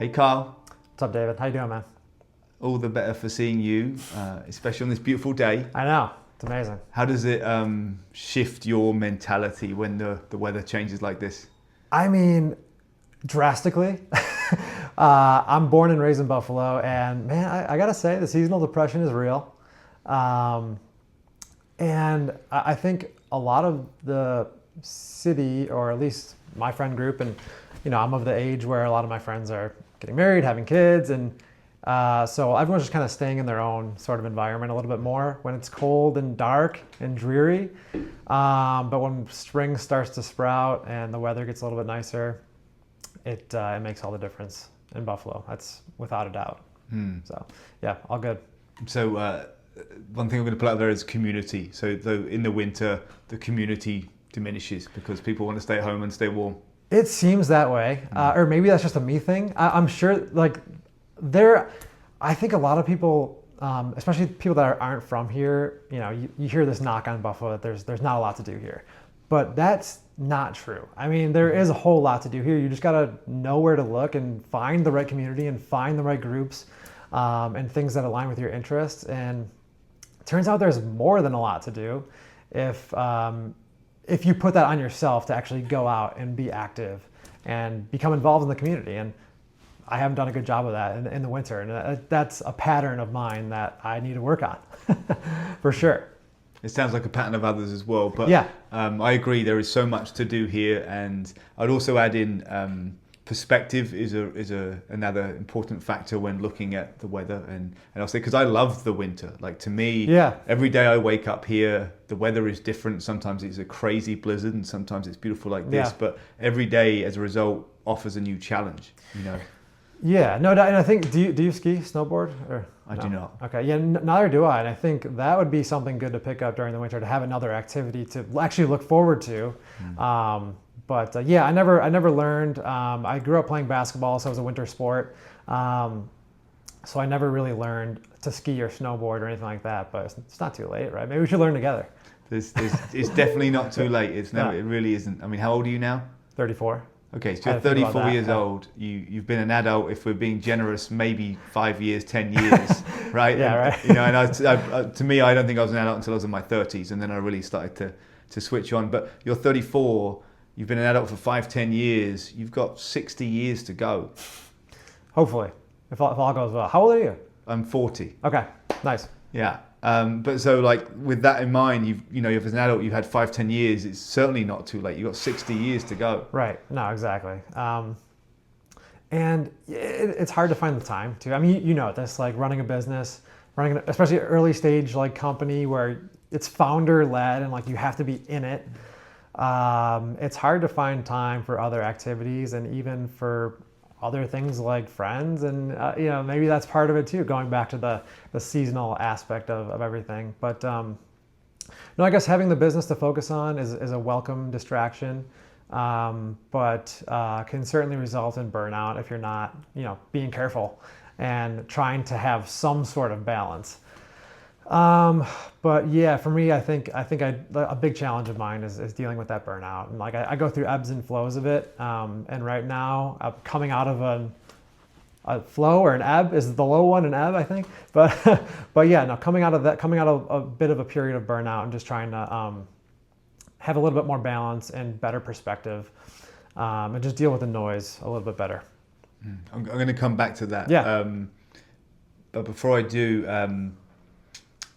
Hey Carl, What's up, David? How you doing, man? all the better for seeing you, especially on this beautiful day. I know. It's amazing. How does it shift your mentality when the weather changes like this? I mean, drastically. I'm born and raised in Buffalo, and man, I gotta say, the seasonal depression is real. And I think a lot of the city, or at least my friend group, and I'm of the age where a lot of my friends are getting married, having kids, and so everyone's just kind of staying in their own sort of environment a little bit more when it's cold and dark and dreary. But when spring starts to sprout and the weather gets a little bit nicer, it makes all the difference in Buffalo. That's without a doubt. So yeah, all good. So one thing I'm going to put out there is community. So though in the winter, the community diminishes because people want to stay at home and stay warm. It seems that way, or maybe that's just a me thing. I'm sure, I think a lot of people, especially people that aren't from here, you hear this knock on Buffalo that there's not a lot to do here, but that's not true. I mean, there is a whole lot to do here. You just gotta know where to look and find the right community and find the right groups, and things that align with your interests. And it turns out there's more than a lot to do if you put that on yourself to actually go out and be active and become involved in the community. And I haven't done a good job of that in the winter. And that's a pattern of mine that I need to work on for sure. It sounds like a pattern of others as well, but yeah. I agree. There is so much to do here, and I'd also add in perspective is another important factor when looking at the weather. And I'll say, because I love the winter. Like, to me, every day I wake up here, the weather is different. Sometimes it's a crazy blizzard, and sometimes it's beautiful like this. Yeah. But every day, as a result, offers a new challenge. Yeah, no, and I think, do you ski, snowboard? Or I do not. Okay, yeah, neither do I. And I think that would be something good to pick up during the winter, to have another activity to actually look forward to. But yeah, I never learned. I grew up playing basketball, so it was a winter sport. So I never really learned to ski or snowboard or anything like that. But it's not too late, right? Maybe we should learn together. It's definitely not too late. It really isn't. I mean, how old are you now? 34. Okay, so you're 34 years old. You've been an adult, if we're being generous, maybe 5 years, 10 years, right? Yeah, right. And to me, I don't think I was an adult until I was in my 30s, and then I really started to switch on. But you're 34. You've been an adult for 5-10 years. You've got 60 years to go. Hopefully, if all goes well. How old are you? I'm 40. Okay, nice. Yeah. But so, like, with that in mind, if as an adult you've had 5-10 years, it's certainly not too late. You've got 60 years to go. Right. No, exactly. And it's hard to find the time to. I mean, this, like, running a business, especially an early stage like company where it's founder led and like you have to be in it. It's hard to find time for other activities and even for other things like friends, and maybe that's part of it too, going back to the seasonal aspect of everything. But no, I guess having the business to focus on is a welcome distraction, but can certainly result in burnout if you're not being careful and trying to have some sort of balance. But yeah, for me, I think a big challenge of mine is dealing with that burnout. And like, I go through ebbs and flows of it. And right now I'm coming out of a flow, or an ebb is the low one, an ebb, I think. But yeah, no, coming out of a bit of a period of burnout and just trying to, have a little bit more balance and better perspective, and just deal with the noise a little bit better. I'm going to come back to that. Yeah. But before I do,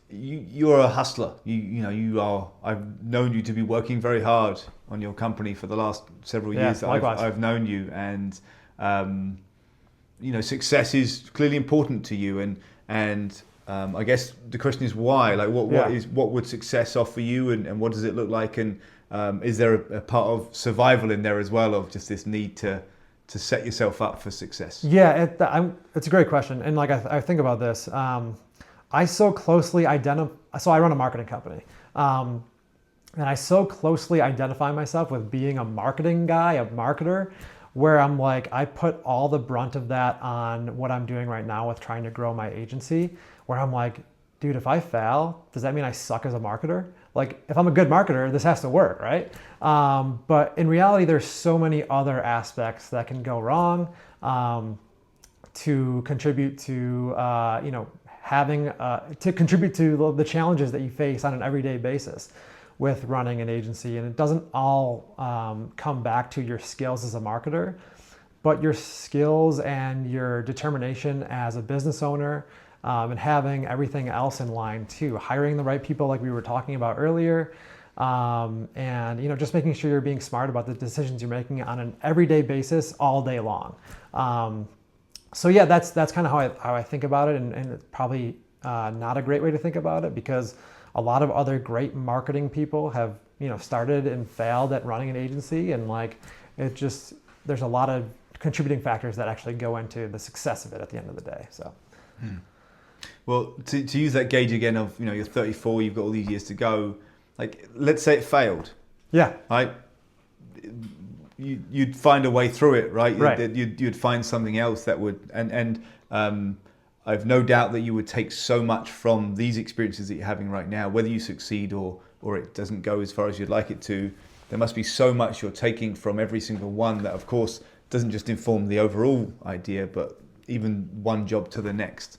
you're a hustler. You are. I've known you to be working very hard on your company for the last several years that I've known you, and success is clearly important to you. And I guess the question is why. Like, what would success offer you, and what does it look like? And is there a part of survival in there as well, of just this need to set yourself up for success? Yeah, it's a great question, and like I think about this. I so closely so I run a marketing company, and I so closely identify myself with being a marketing guy, a marketer, where I'm like, I put all the brunt of that on what I'm doing right now with trying to grow my agency, where I'm like, dude, if I fail, does that mean I suck as a marketer? Like, if I'm a good marketer, this has to work, right? But in reality, there's so many other aspects that can go wrong. to contribute to having to contribute to the challenges that you face on an everyday basis with running an agency. And it doesn't all come back to your skills as a marketer, but your skills and your determination as a business owner, and having everything else in line too. Hiring the right people like we were talking about earlier, and just making sure you're being smart about the decisions you're making on an everyday basis all day long. So yeah, that's kind of how I think about it, and it's probably not a great way to think about it, because a lot of other great marketing people have started and failed at running an agency, and there's a lot of contributing factors that actually go into the success of it at the end of the day. So. Well, to use that gauge again of you're 34, you've got all these years to go. Like, let's say it failed. Yeah. Right. You'd find a way through it, right? Right. You'd find something else that would, and I've no doubt that you would take so much from these experiences that you're having right now, whether you succeed or it doesn't go as far as you'd like it to. There must be so much you're taking from every single one that, of course, doesn't just inform the overall idea, but even one job to the next.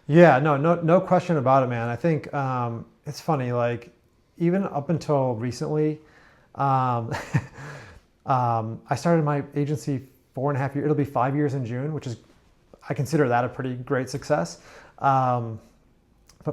Yeah, no question about it, man. I think it's funny, like even up until recently, I started my agency 4.5 years. It'll be 5 years in June, which is, I consider that a pretty great success. But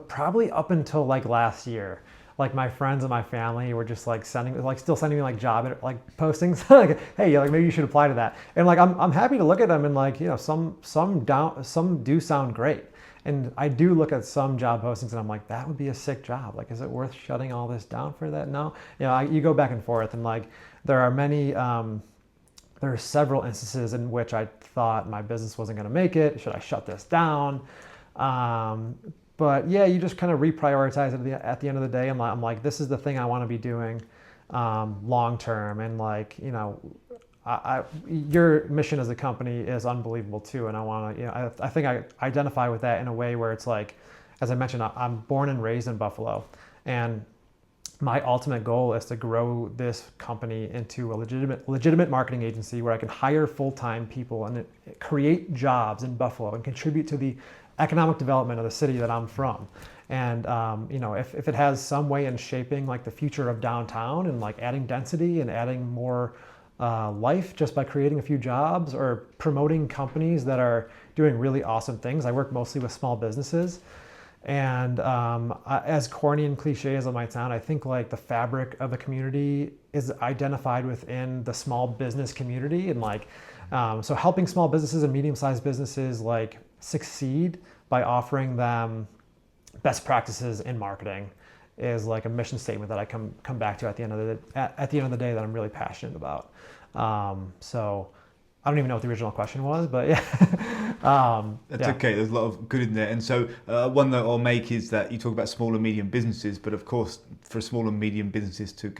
probably up until like last year, like my friends and my family were just like still sending me like job like postings, like, hey, like maybe you should apply to that. And like I'm happy to look at them, and like some do sound great. And I do look at some job postings and I'm like, that would be a sick job. Like, is it worth shutting all this down for that? No. You go back and forth, and like there are several instances in which I thought my business wasn't going to make it. Should I shut this down? But yeah, you just kind of reprioritize it at the end of the day. I'm like, this is the thing I want to be doing long term. And like, your mission as a company is unbelievable too, and I want to, I think I identify with that in a way where it's like, as I mentioned, I'm born and raised in Buffalo, and my ultimate goal is to grow this company into a legitimate marketing agency where I can hire full-time people and create jobs in Buffalo and contribute to the economic development of the city that I'm from. And if it has some way in shaping like the future of downtown and like adding density and adding more life just by creating a few jobs or promoting companies that are doing really awesome things. I work mostly with small businesses, and as corny and cliche as it might sound, I think like the fabric of a community is identified within the small business community, and like so helping small businesses and medium-sized businesses like succeed by offering them best practices in marketing is like a mission statement that I come back to at the end of the day that I'm really passionate about. So I don't even know what the original question was, but yeah. That's okay. There's a lot of good in there. And so one that I'll make is that you talk about small and medium businesses, but of course, for small and medium businesses to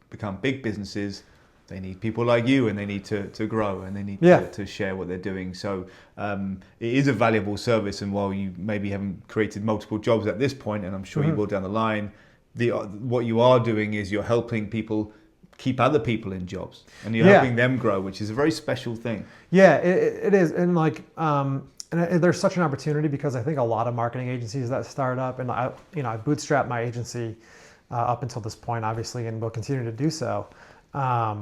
become big businesses, they need people like you, and they need to grow, and they need to share what they're doing. So it is a valuable service. And while you maybe haven't created multiple jobs at this point, and I'm sure you will down the line, what you are doing is you're helping people keep other people in jobs, and you're helping them grow, which is a very special thing. Yeah, it is. And like, and there's such an opportunity, because I think a lot of marketing agencies that start up, and I bootstrapped my agency up until this point, obviously, and will continue to do so. I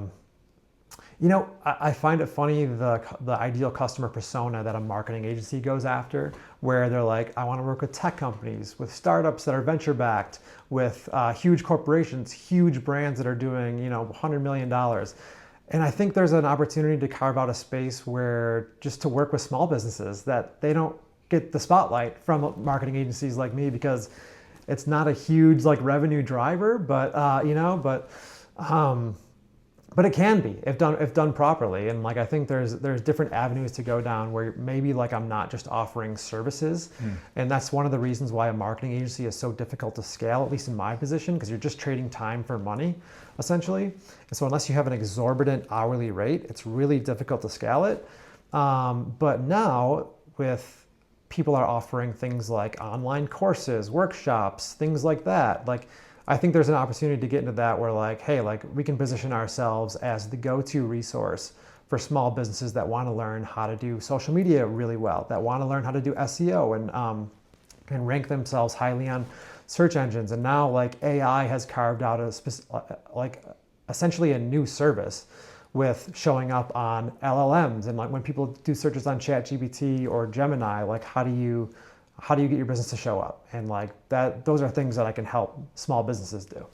find it funny, the ideal customer persona that a marketing agency goes after, where they're like, I want to work with tech companies, with startups that are venture backed, with huge corporations, huge brands that are doing, $100 million. And I think there's an opportunity to carve out a space where just to work with small businesses that they don't get the spotlight from marketing agencies like me, because it's not a huge like revenue driver, but but it can be if done properly. And like I think there's different avenues to go down where maybe like I'm not just offering services, and that's one of the reasons why a marketing agency is so difficult to scale, at least in my position, because you're just trading time for money, essentially. And so unless you have an exorbitant hourly rate, it's really difficult to scale it. But now with people are offering things like online courses, workshops, things like that, like I think there's an opportunity to get into that where like, hey, like we can position ourselves as the go-to resource for small businesses that want to learn how to do social media really well, that want to learn how to do SEO and rank themselves highly on search engines. And now like AI has carved out like essentially a new service with showing up on LLMs. And like when people do searches on ChatGPT or Gemini, like how do you get your business to show up? And like those are things that I can help small businesses do.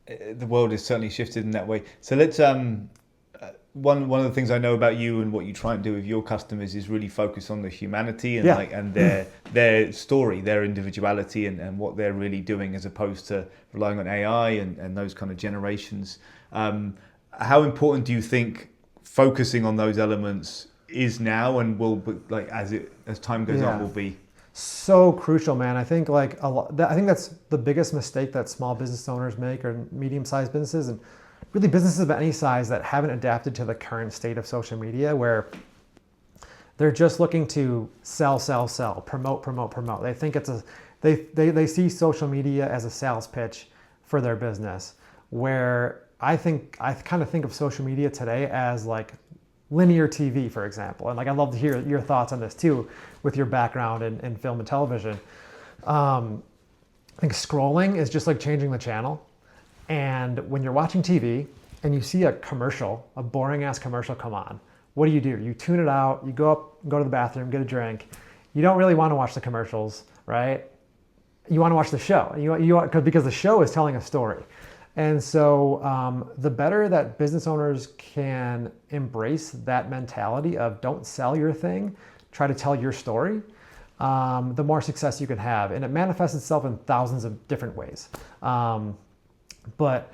The world has certainly shifted in that way. So let's one of the things I know about you and what you try and do with your customers is really focus on the humanity and and their story, their individuality, and what they're really doing, as opposed to relying on AI and those kind of generations. How important do you think focusing on those elements is now, and will be, like as time goes on, will be? So crucial, man. I think I think that's the biggest mistake that small business owners make, or medium-sized businesses, and really businesses of any size that haven't adapted to the current state of social media, where they're just looking to sell, promote. They think they see social media as a sales pitch for their business, where I kind of think of social media today as like linear TV, for example. And like, I'd love to hear your thoughts on this too, with your background in film and television. I think scrolling is just like changing the channel. And when you're watching TV and you see a boring ass commercial come on, what do? You tune it out, you go to the bathroom, get a drink. You don't really want to watch the commercials, right? You want to watch the show, because the show is telling a story. And so the better that business owners can embrace that mentality of don't sell your thing, try to tell your story, the more success you can have. And it manifests itself in thousands of different ways. But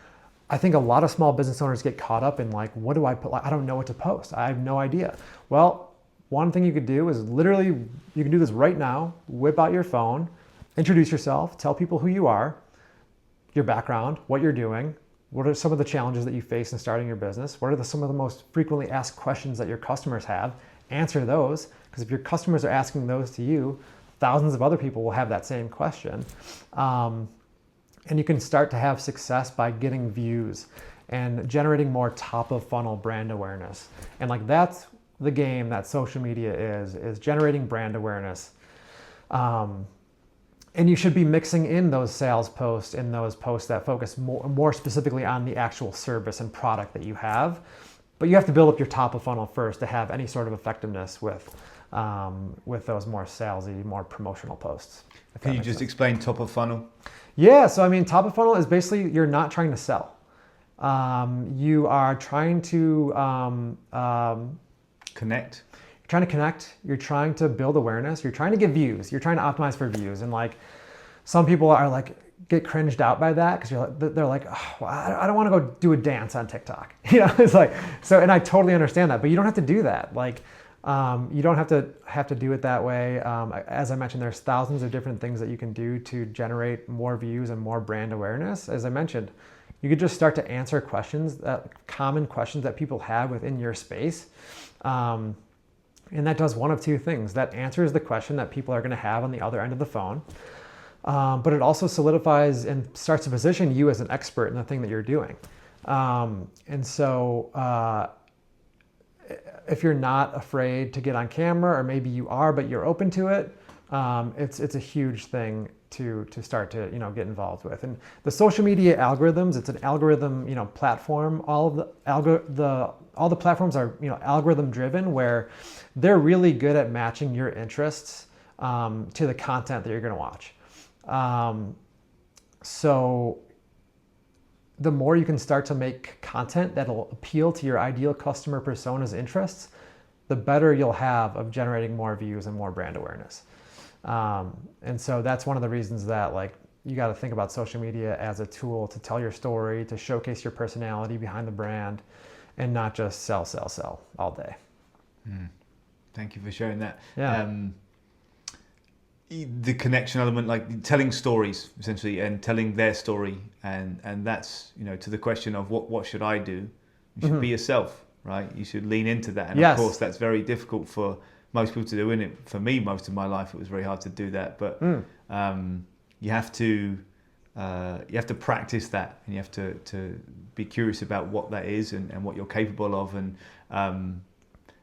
I think a lot of small business owners get caught up in like, what do I put? Like, I don't know what to post. I have no idea. Well, one thing you could do is literally, you can do this right now, whip out your phone, introduce yourself, tell people who you are, your background, what you're doing, what are some of the challenges that you face in starting your business, what are some of the most frequently asked questions that your customers have, answer those, because if your customers are asking those to you, thousands of other people will have that same question. And you can start to have success by getting views and generating more top of funnel brand awareness. And like, that's the game that social media is generating brand awareness. And you should be mixing in those sales posts and those posts that focus more specifically on the actual service and product that you have. But you have to build up your top of funnel first to have any sort of effectiveness with those more salesy, more promotional posts. Can you just explain top of funnel? Yeah, so I mean, top of funnel is basically, you're not trying to sell. You are trying to connect. You're trying to connect. You're trying to build awareness. You're trying to get views. You're trying to optimize for views. And like, some people are like, get cringed out by that because they're like, oh, well, I don't want to go do a dance on TikTok. It's like, so, and I totally understand that, but you don't have to do that. Like, you don't have to do it that way. As I mentioned, there's thousands of different things that you can do to generate more views and more brand awareness. As I mentioned, you could just start to answer common questions that people have within your space. And that does one of two things. That answers the question that people are going to have on the other end of the phone. But it also solidifies and starts to position you as an expert in the thing that you're doing. And so if you're not afraid to get on camera, or maybe you are, but you're open to it, it's a huge thing to start to get involved with. And the social media algorithms, it's an algorithm platform. All the platforms are algorithm driven, where they're really good at matching your interests to the content that you're going to watch. So the more you can start to make content that'll appeal to your ideal customer persona's interests, the better you'll have of generating more views and more brand awareness. And so that's one of the reasons that you got to think about social media as a tool to tell your story, to showcase your personality behind the brand, and not just sell all day. Thank you for sharing that. Yeah. The connection element, like telling stories essentially, and telling their story, and that's to the question of what should I do? You should be yourself, right? You should lean into that, and yes. Of course that's very difficult for most people to do. And it, for me, most of my life it was very hard to do that. But you have to you have to practice that, and you have to be curious about what that is and what you're capable of. And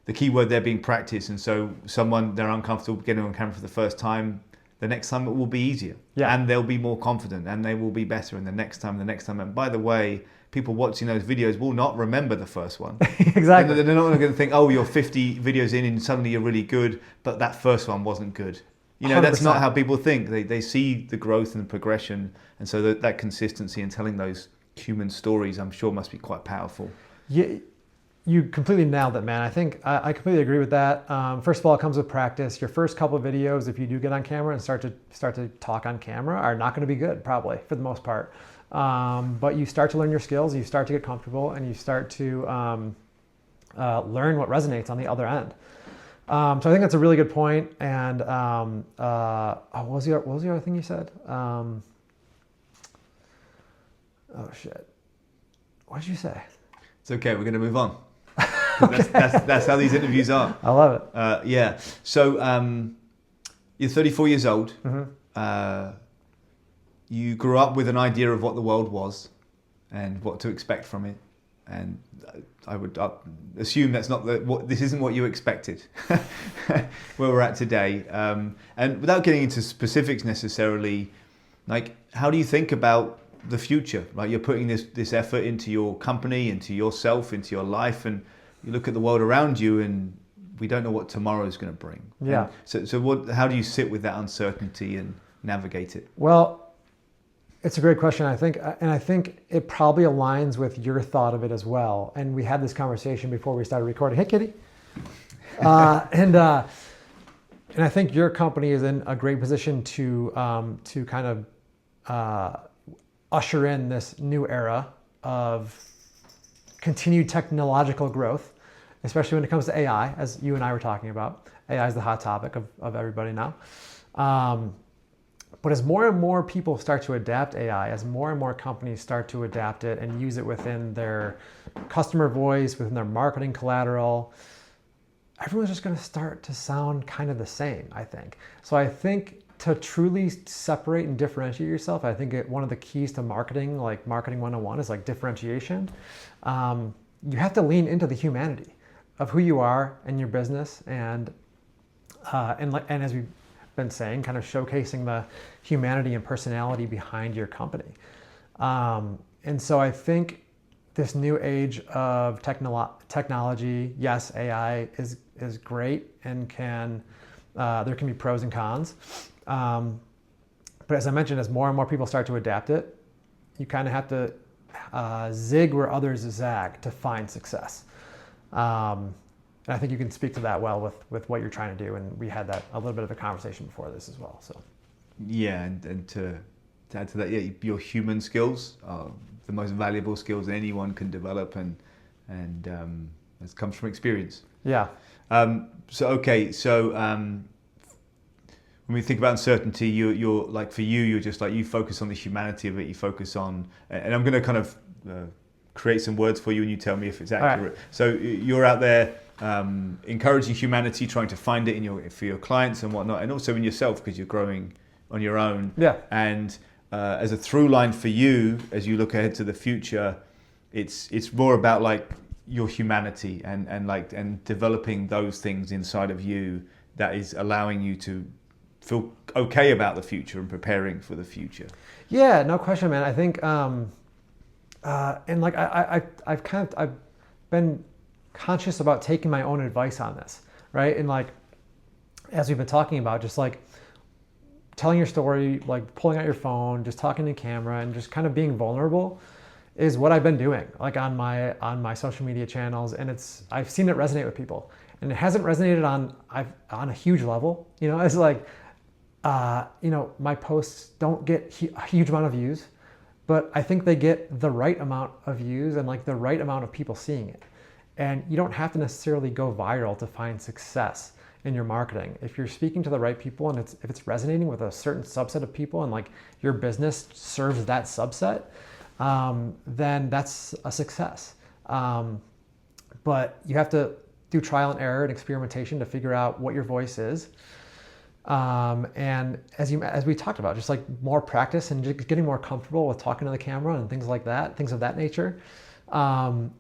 the key word there being practice. And so someone, they're uncomfortable getting on camera for the first time, the next time it will be easier, and they'll be more confident, and they will be better. And the next time. And by the way, people watching those videos will not remember the first one. Exactly. And they're not going to think, oh, you're 50 videos in and suddenly you're really good, but that first one wasn't good. You know, 100%. That's not how people think. They see the growth and the progression, and so that consistency and telling those human stories, I'm sure, must be quite powerful. You completely nailed it, man. I think I completely agree with that. First of all, it comes with practice. Your first couple of videos, if you do get on camera and start to talk on camera, are not going to be good, probably, for the most part. But you start to learn your skills, you start to get comfortable, and you start to learn what resonates on the other end. So I think that's a really good point. And what was the other thing you said? Oh shit! What did you say? It's okay. We're going to move on. Okay. That's how these interviews are. I love it. Yeah. So you're 34 years old. Mm-hmm. You grew up with an idea of what the world was and what to expect from it. And I would assume that's not this isn't what you expected where we're at today. And without getting into specifics necessarily, like, how do you think about the future? Like, you're putting this effort into your company, into yourself, into your life, and you look at the world around you, and we don't know what tomorrow is going to bring. Yeah. And so how do you sit with that uncertainty and navigate it? Well, it's a great question, I think, and I think it probably aligns with your thought of it as well. And we had this conversation before we started recording. Hey, kitty. And I think your company is in a great position to kind of usher in this new era of continued technological growth, especially when it comes to AI, as you and I were talking about. AI is the hot topic of everybody now. But as more and more people start to adapt AI, as more and more companies start to adapt it and use it within their customer voice, within their marketing collateral, everyone's just going to start to sound kind of the same, I think. So I think to truly separate and differentiate yourself, I think one of the keys to marketing, like marketing 101, is like differentiation. You have to lean into the humanity of who you are and your business, and as we've been saying, kind of showcasing the humanity and personality behind your company. And so I think this new age of technology, yes, AI is great and there can be pros and cons. But as I mentioned, as more and more people start to adapt it, you kind of have to zig where others zag to find success. And I think you can speak to that well with what you're trying to do. And we had a little bit of a conversation before this as well. So, yeah, and to add to that, yeah, your human skills are the most valuable skills anyone can develop, and it comes from experience. Yeah. So when we think about uncertainty, you're like, for you're just like, you focus on the humanity of it. You focus on, and I'm going to kind of create some words for you, and you tell me if it's accurate. Right. So you're out there encouraging humanity, trying to find it for your clients and whatnot, and also in yourself, because you're growing on your own. Yeah. And as a through line for you, as you look ahead to the future, it's more about like your humanity and developing those things inside of you that is allowing you to feel okay about the future and preparing for the future. Yeah, no question, man. I think, and like I've been conscious about taking my own advice on this, right? And like, as we've been talking about, just like telling your story, like pulling out your phone, just talking to camera, and just kind of being vulnerable is what I've been doing, like on my social media channels, and I've seen it resonate with people, and it hasn't resonated on a huge level. You know, it's like, my posts don't get a huge amount of views, but I think they get the right amount of views and like the right amount of people seeing it. And you don't have to necessarily go viral to find success in your marketing. If you're speaking to the right people and if it's resonating with a certain subset of people and like your business serves that subset, then that's a success. But you have to do trial and error and experimentation to figure out what your voice is. And as we talked about, just like more practice and just getting more comfortable with talking to the camera and things like that, things of that nature. And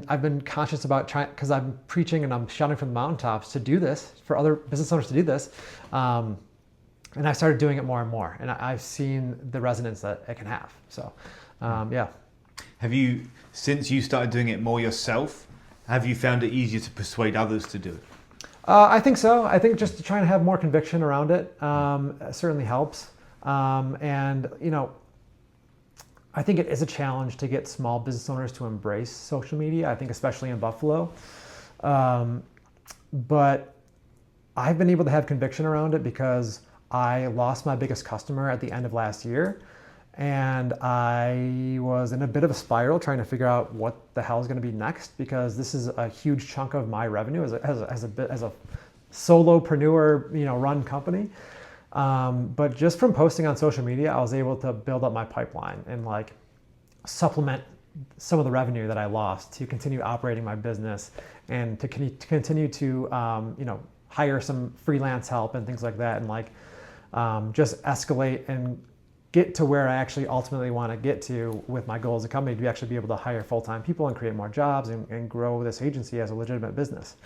I've been conscious about trying, because I'm preaching and I'm shouting from the mountaintops to do this, for other business owners to do this. And I started doing it more and more, and I've seen the resonance that it can have. So, yeah. Have you, since you started doing it more yourself, have you found it easier to persuade others to do it? I think so. I think just trying to have more conviction around it certainly helps. And, I think it is a challenge to get small business owners to embrace social media, I think especially in Buffalo. But I've been able to have conviction around it because I lost my biggest customer at the end of last year. And I was in a bit of a spiral trying to figure out what the hell is going to be next, because this is a huge chunk of my revenue as a solopreneur, run company. But just from posting on social media, I was able to build up my pipeline and like supplement some of the revenue that I lost to continue operating my business and to continue to, hire some freelance help and things like that. And like, just escalate and get to where I actually ultimately want to get to with my goal as a company, to actually be able to hire full-time people and create more jobs and grow this agency as a legitimate business.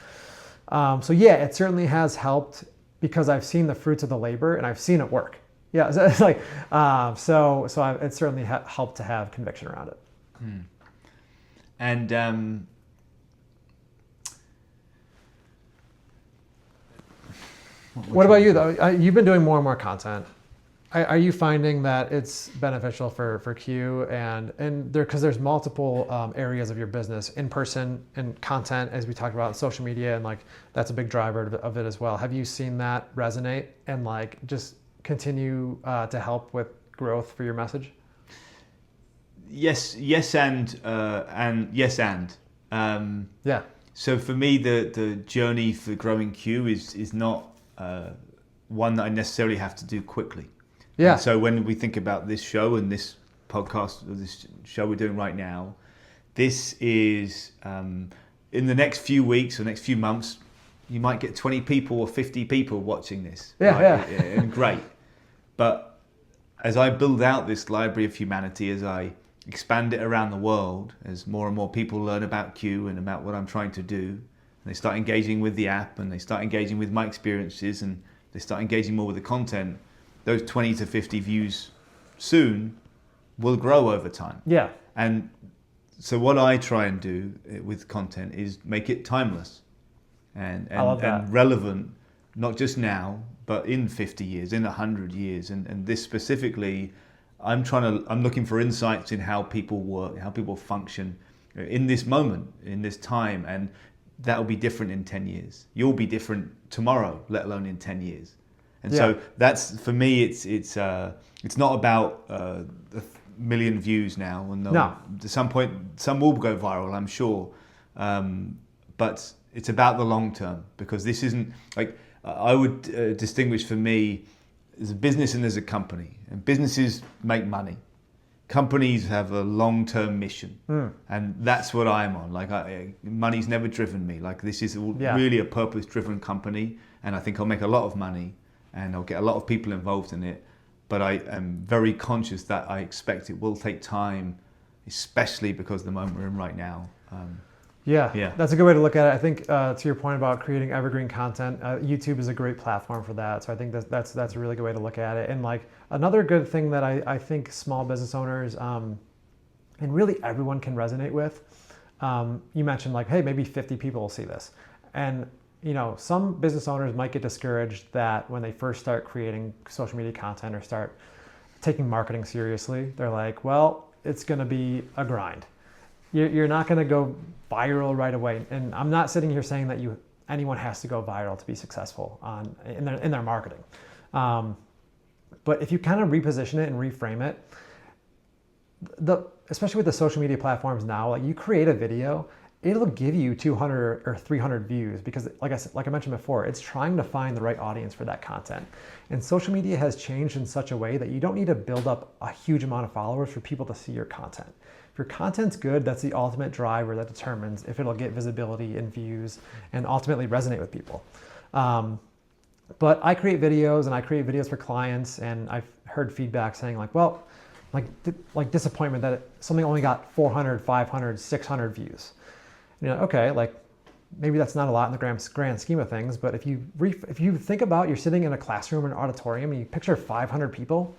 So yeah, it certainly has helped because I've seen the fruits of the labor and I've seen it work. Yeah, so it's like, it certainly helped to have conviction around it. And what about you though? You've been doing more and more content. Are you finding that it's beneficial for Q and there, because there's multiple areas of your business, in person and content, as we talked about, social media, and like that's a big driver of it as well. Have you seen that resonate and like just continue to help with growth for your message? Yes, and yes, and yeah. So for me, the journey for growing Q is not one that I necessarily have to do quickly. Yeah. And so when we think about this show and this podcast, or this show we're doing right now, this is in the next few weeks or next few months, you might get 20 people or 50 people watching this. Yeah, right? yeah. And great. But as I build out this library of humanity, as I expand it around the world, as more and more people learn about Q and about what I'm trying to do, and they start engaging with the app and they start engaging with my experiences and they start engaging more with the content, those 20 to 50 views soon will grow over time. Yeah. And so what I try and do with content is make it timeless and relevant, not just now, but in 50 years, in 100 years. And this specifically, I'm looking for insights in how people work, how people function in this moment, in this time. And that'll be different in 10 years. You'll be different tomorrow, let alone in 10 years. And so that's, for me, it's not about a million views now. And no. At some point, some will go viral, I'm sure. But it's about the long term, because this isn't like, I would distinguish for me, there's a business and there's a company. And businesses make money. Companies have a long-term mission. And that's what I'm on. Like, money's never driven me. Like, this is really a purpose-driven company. And I think I'll make a lot of money. And I'll get a lot of people involved in it. But I am very conscious that I expect it will take time, especially because of the moment we're in right now. Yeah, that's a good way to look at it. I think to your point about creating evergreen content, YouTube is a great platform for that. So I think that's a really good way to look at it. And like another good thing that I think small business owners and really everyone can resonate with, you mentioned like, hey, maybe 50 people will see this. And some business owners might get discouraged that when they first start creating social media content or start taking marketing seriously, they're like, well, it's going to be a grind. You're not going to go viral right away. And I'm not sitting here saying that anyone has to go viral to be successful in their marketing. But if you kind of reposition it and reframe it, especially with the social media platforms now, like you create a video, it'll give you 200 or 300 views because like I mentioned before, it's trying to find the right audience for that content. And social media has changed in such a way that you don't need to build up a huge amount of followers for people to see your content. If your content's good, that's the ultimate driver that determines if it'll get visibility and views and ultimately resonate with people. But I create videos and I create videos for clients, and I've heard feedback saying like, well, like disappointment that something only got 400, 500, 600 views. You know, okay, like maybe that's not a lot in the grand scheme of things, but if you think about you're sitting in a classroom or an auditorium and you picture 500 people,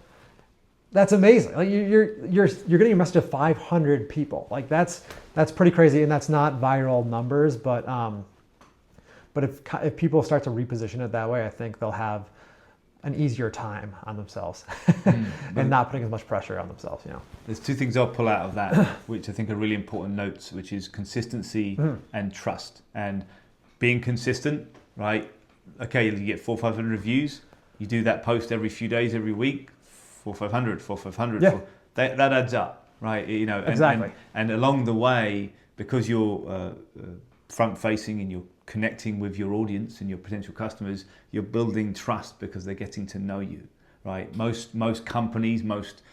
that's amazing. Like you're getting a message to 500 people. Like that's pretty crazy, and that's not viral numbers, but if people start to reposition it that way, I think they'll have an easier time on themselves and not putting as much pressure on themselves. You know, there's two things I'll pull out of that, which I think are really important notes, which is consistency and trust. And being consistent, right? Okay, you get 400 or 500 reviews. You do that post every few days, every week. 400, 500. Yeah. That adds up, right? You know, exactly. And along the way, because you're front facing and you're connecting with your audience and your potential customers, you're building trust because they're getting to know you, right? Most companies, most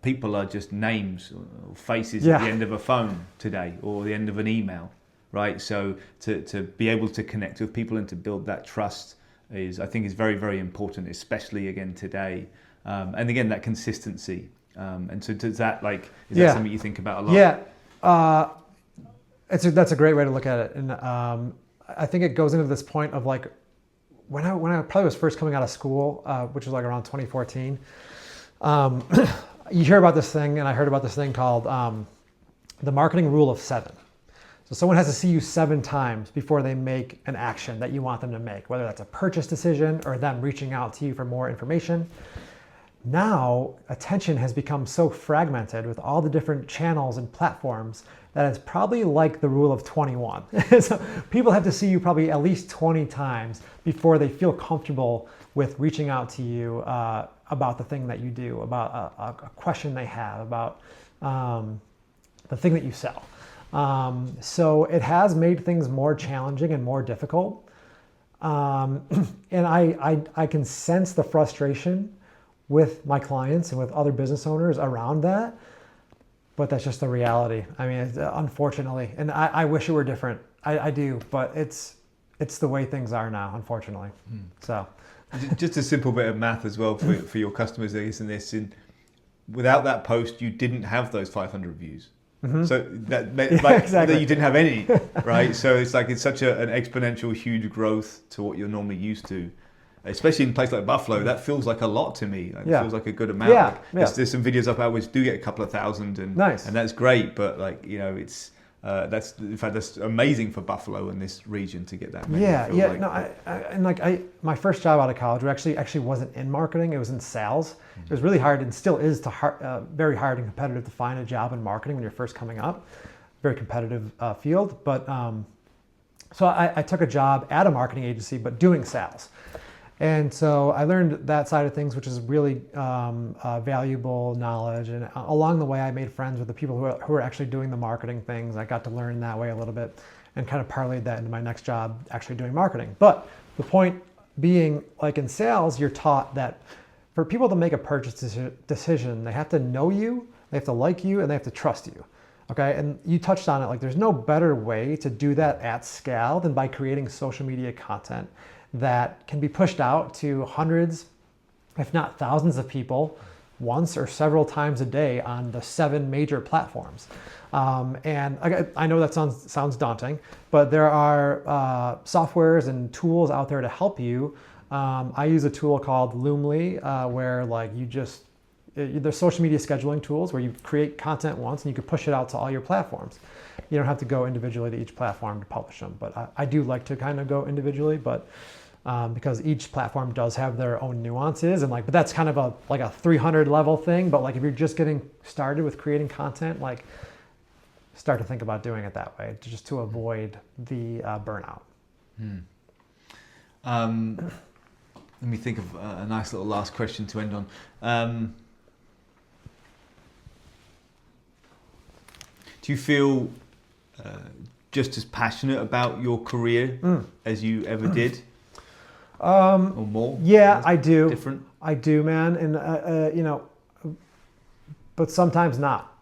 people are just names or faces at the end of a phone today or the end of an email, right? So to be able to connect with people and to build that trust I think is very, very important, especially again today. And again, that consistency. And so does that is that something you think about a lot? Yeah. That's a great way to look at it. And I think it goes into this point of like, when I probably was first coming out of school, which was like around 2014, you hear about this thing, and I heard about this thing called the marketing rule of 7. So someone has to see you 7 times before they make an action that you want them to make, whether that's a purchase decision or them reaching out to you for more information. Now, attention has become so fragmented with all the different channels and platforms that it's probably like the rule of 21. So people have to see you probably at least 20 times before they feel comfortable with reaching out to you about the thing that you do, about a question they have, about the thing that you sell. So it has made things more challenging and more difficult. And I can sense the frustration with my clients and with other business owners around that, but that's just the reality. I mean, unfortunately, and I wish it were different. I do, but it's the way things are now, unfortunately. So, just a simple bit of math as well for your customers, I guess, in this. Without that post, you didn't have those 500 views. Mm-hmm. So exactly. You didn't have any, right? So it's such an exponential, huge growth to what you're normally used to. Especially in a place like Buffalo, that feels like a lot to me. It feels like a good amount. There's some videos up which do get a couple of thousand, and that's great. But it's that's amazing for Buffalo and this region to get that many. My first job out of college actually wasn't in marketing; it was in sales. It was really hard, and still is very hard and competitive to find a job in marketing when you're first coming up. Very competitive field, but so I took a job at a marketing agency, but doing sales. And so I learned that side of things, which is really valuable knowledge. And along the way, I made friends with the people who are actually doing the marketing things. I got to learn that way a little bit and kind of parlayed that into my next job, actually doing marketing. But the point being, like in sales, you're taught that for people to make a purchase decision, they have to know you, they have to like you, and they have to trust you. Okay, and you touched on it, like there's no better way to do that at scale than by creating social media content that can be pushed out to hundreds, if not thousands of people once or several times a day on the 7 major platforms. And I know that sounds daunting, but there are softwares and tools out there to help you. I use a tool called Loomly, where there's social media scheduling tools where you create content once and you can push it out to all your platforms. You don't have to go individually to each platform to publish them, but I do like to kind of go individually, but because each platform does have their own nuances, and but that's kind of a 300 level thing. But if you're just getting started with creating content, start to think about doing it that way, just to avoid the burnout. Let me think of a nice little last question to end on. Do you feel just as passionate about your career as you ever did? Or more? Yeah, I do. Different? I do, man. And, but sometimes not.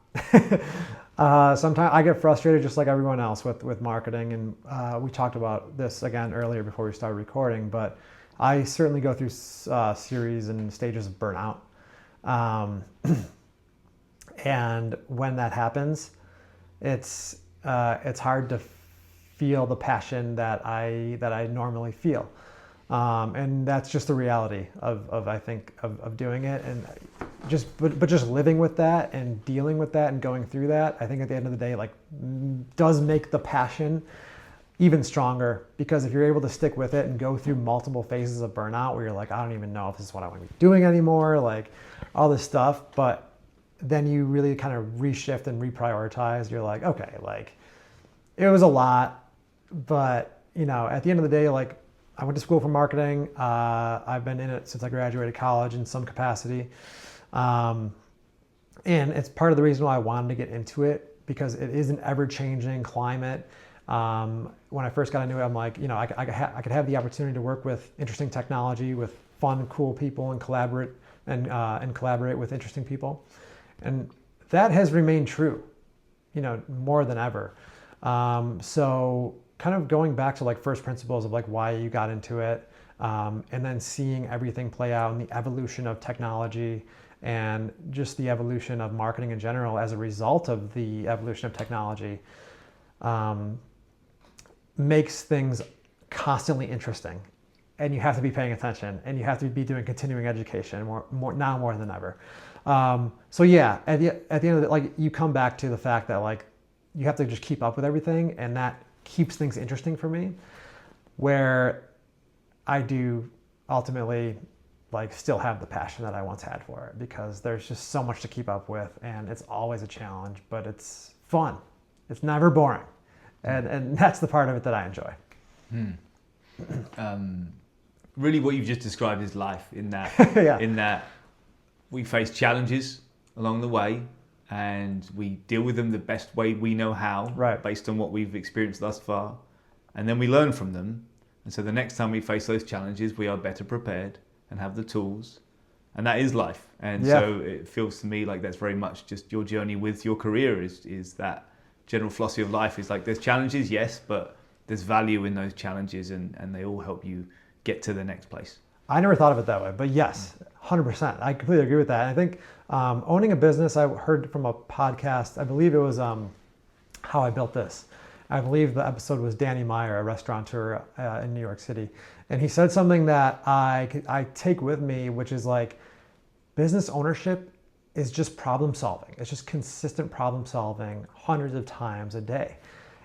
Sometimes I get frustrated just like everyone else with marketing. And we talked about this again earlier before we started recording, but I certainly go through series and stages of burnout. Um, and when that happens, it's hard to feel the passion that I normally feel. And that's just the reality of I think of doing it, and but just living with that and dealing with that and going through that, I think at the end of the day, like, does make the passion even stronger, because if you're able to stick with it and go through multiple phases of burnout where you're like, I don't even know if this is what I want to be doing anymore, like all this stuff, but then you really kind of reshift and reprioritize. You're like, okay, like it was a lot, but at the end of the day, like, I went to school for marketing. I've been in it since I graduated college in some capacity. And it's part of the reason why I wanted to get into it, because it is an ever-changing climate. When I first got into it, I'm like, I could have the opportunity to work with interesting technology, with fun, cool people, and collaborate with interesting people. And that has remained true, more than ever. So kind of going back to like first principles of like why you got into it, and then seeing everything play out and the evolution of technology and just the evolution of marketing in general as a result of the evolution of technology, makes things constantly interesting. And you have to be paying attention, and you have to be doing continuing education more than ever. So yeah, at the end of it, like, you come back to the fact that like you have to just keep up with everything, and that keeps things interesting for me, where I do ultimately like still have the passion that I once had for it, because there's just so much to keep up with, and it's always a challenge, but it's fun. It's never boring. And that's the part of it that I enjoy. Really what you've just described is life, in that Yeah. in that we face challenges along the way, and we deal with them the best way we know how, Right. based on what we've experienced thus far, and then we learn from them. And so the next time we face those challenges, we are better prepared and have the tools, and that is life. And Yeah. so it feels to me like that's very much just your journey with your career, is that general philosophy of life is like, there's challenges, yes, but there's value in those challenges, and they all help you get to the next place. I never thought of it that way, but yes, 100%. I completely agree with that. And I think owning a business, I heard from a podcast, I believe it was How I Built This. I believe the episode was Danny Meyer, a restaurateur in New York City. And he said something that I take with me, which is like, business ownership is just problem solving. It's just consistent problem solving hundreds of times a day.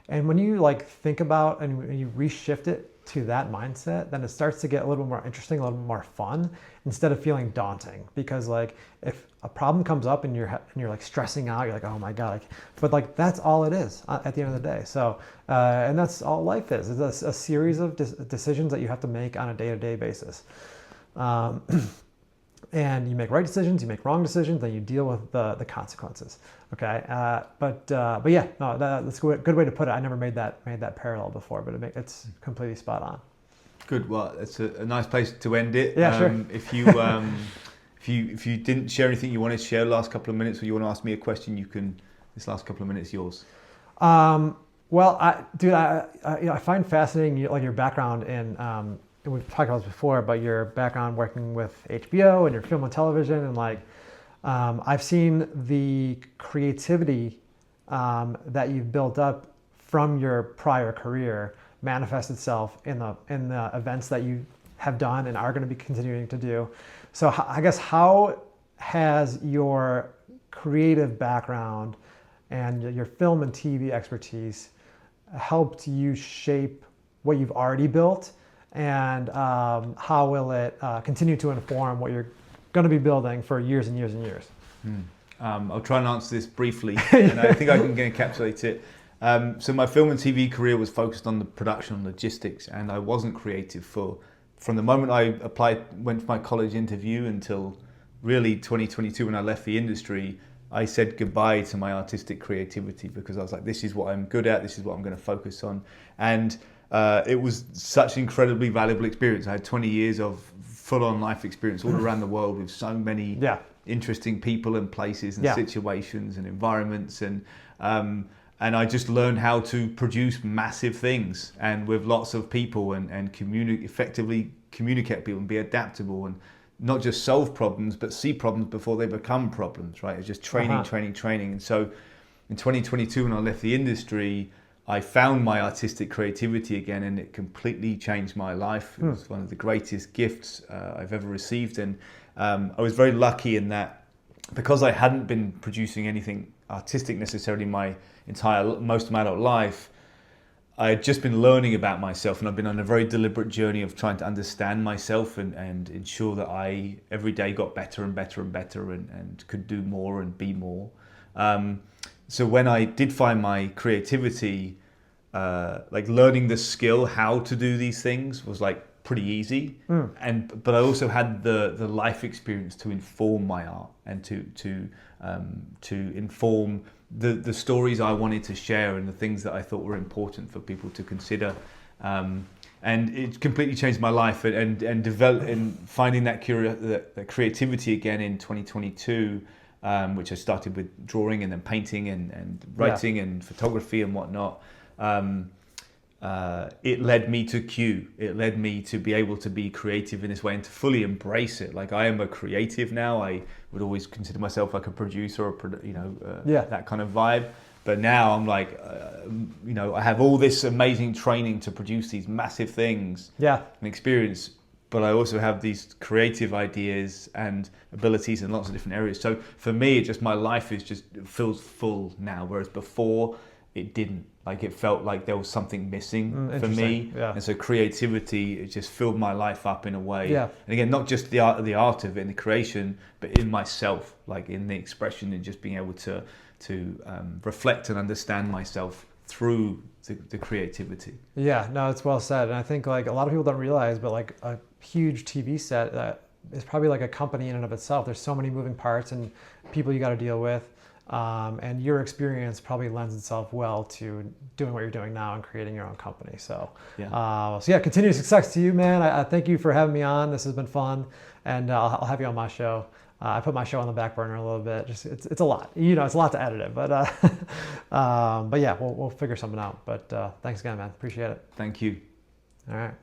And when you like think about and when you reshift it to that mindset, then it starts to get a little bit more interesting, a little bit more fun, instead of feeling daunting. Because like, if a problem comes up and you're like stressing out, you're like, oh my God, but like that's all it is at the end of the day. So, and that's all life is. It's a series of decisions that you have to make on a day-to-day basis. And you make right decisions, you make wrong decisions, then you deal with the consequences. Okay, but yeah, no, that's a good way to put it. I never made that parallel before, but it's completely spot on. Good. Well, it's a nice place to end it. Yeah, sure. If you didn't share anything you wanted to share last couple of minutes, or you want to ask me a question, you can. This last couple of minutes, yours. Well, I find fascinating like your background in. And we've talked about this before, but your background working with HBO and your film and television, and like I've seen the creativity that you've built up from your prior career manifest itself in the events that you have done and are going to be continuing to do. So I guess, how has your creative background and your film and TV expertise helped you shape what you've already built? And how will it continue to inform what you're going to be building for years and years and years? I'll try and answer this briefly, and I think I can encapsulate it. So my film and TV career was focused on the production and logistics, and I wasn't creative from the moment I went for my college interview until really 2022 when I left the industry. I said goodbye to my artistic creativity, because I was like, this is what I'm good at, this is what I'm going to focus on. And it was such an incredibly valuable experience. I had 20 years of full-on life experience all around the world with so many interesting people and places and situations and environments, and I just learned how to produce massive things and with lots of people and effectively communicate with people and be adaptable and not just solve problems, but see problems before they become problems, right? It's just training, training. And so in 2022, when I left the industry, I found my artistic creativity again, and it completely changed my life. It was one of the greatest gifts I've ever received. And I was very lucky in that, because I hadn't been producing anything artistic necessarily most of my adult life, I had just been learning about myself, and I've been on a very deliberate journey of trying to understand myself and ensure that I every day got better and better and better and could do more and be more. So when I did find my creativity, like learning the skill how to do these things was like pretty easy, but I also had the life experience to inform my art and to inform the stories I wanted to share and the things that I thought were important for people to consider. And it completely changed my life, and finding that creativity again in 2022, which I started with drawing and then painting and writing and photography and whatnot. It led me to Q. It led me to be able to be creative in this way and to fully embrace it. Like, I am a creative now. I would always consider myself like a producer or that kind of vibe. But now I'm like, I have all this amazing training to produce these massive things and experience. But I also have these creative ideas and abilities in lots of different areas. So for me, my life feels full now, whereas before it didn't. Like, it felt like there was something missing for me. Yeah. And so creativity, it just filled my life up in a way. Yeah. And again, not just the art of it and the creation, but in myself, like in the expression and just being able to reflect and understand myself through the creativity. Yeah, no, it's well said. And I think like a lot of people don't realize, but like a huge TV set is probably like a company in and of itself. There's so many moving parts and people you got to deal with. And your experience probably lends itself well to doing what you're doing now and creating your own company. So, continued success to you, man. I thank you for having me on. This has been fun, and I'll have you on my show. I put my show on the back burner a little bit. Just it's a lot, it's a lot to edit it, but yeah, we'll figure something out. But thanks again, man. Appreciate it. Thank you. All right.